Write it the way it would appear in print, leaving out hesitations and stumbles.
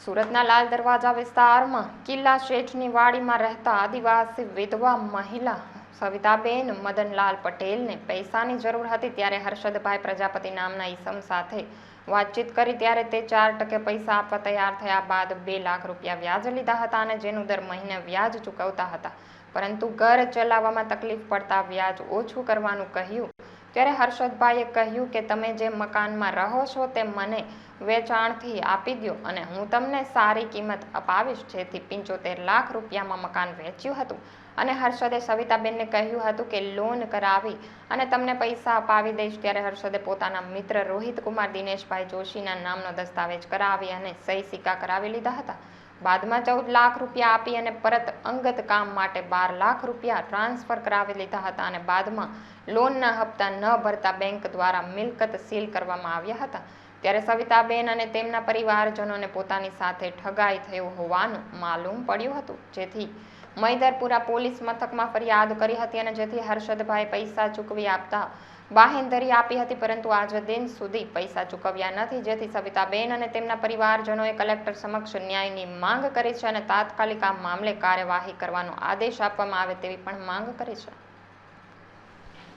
સુરતના લાલ દરવાજા વિસ્તારમાં કિલ્લા શેઠની વાડીમાં રહેતા આદિવાસી વિધવા મહિલા સવિતાબેન મદનલાલ પટેલને પૈસાની જરૂર હતી ત્યારે હર્ષદભાઈ પ્રજાપતિ નામના ઈસમ સાથે વાતચીત કરી ત્યારે તે 4% પૈસા આપવા તૈયાર થયા બાદ 2 લાખ રૂપિયા વ્યાજ લીધા હતા અને જેનું દર મહિને વ્યાજ ચૂકવતા હતા, પરંતુ ઘર ચલાવવામાં તકલીફ પડતા વ્યાજ ઓછું કરવાનું કહ્યું ત્યારે હર્ષદભાઈએ કહ્યું કે તમે જે મકાનમાં રહો છો તે મને વેચાણથી આપી દો અને હું તમને સારી કિંમત અપાવીશ, જેથી 75 લાખ રૂપિયામાં મકાન વેચ્યું હતું અને હર્ષદે સવિતાબેનને કહ્યું હતું કે લોન કરાવી અને તમને પૈસા અપાવી દઈશ ત્યારે હર્ષદે પોતાના મિત્ર રોહિત કુમાર દિનેશભાઈ જોશીના નામનો દસ્તાવેજ કરાવી અને સહી સિક્કા કરાવી લીધા હતા. બાદમાં 14 લાખ રૂપિયા આપી અને પરત અંગત કામ માટે 12 લાખ રૂપિયા ટ્રાન્સફર કરાવી લીધા હતા અને બાદમાં લોનના હપ્તા ન ભરતા બેંક દ્વારા મિલકત સીલ કરવામાં આવ્યા હતા ત્યારે સવિતાબેન અને તેમના પરિવારજનોને પોતાની સાથે ઠગાઈ થયું હોવાનું માલુમ પડ્યું હતું, જેથી મૈદરપુરા પોલીસ મથકમાં ફરિયાદ કરી હતી અને જેથી હર્ષદભાઈ પૈસા ચૂકવી આપતા બાહેંધરી આપી હતી, પરંતુ આજ દિન સુધી પૈસા ચૂકવ્યા નથી, જેથી સવિતાબેન અને તેમના પરિવારજનોએ કલેક્ટર સમક્ષ ન્યાયની માંગ કરી છે અને તાત્કાલિક આ મામલે કાર્યવાહી કરવાનો આદેશ આપવામાં આવે તેવી પણ માંગ કરી છે.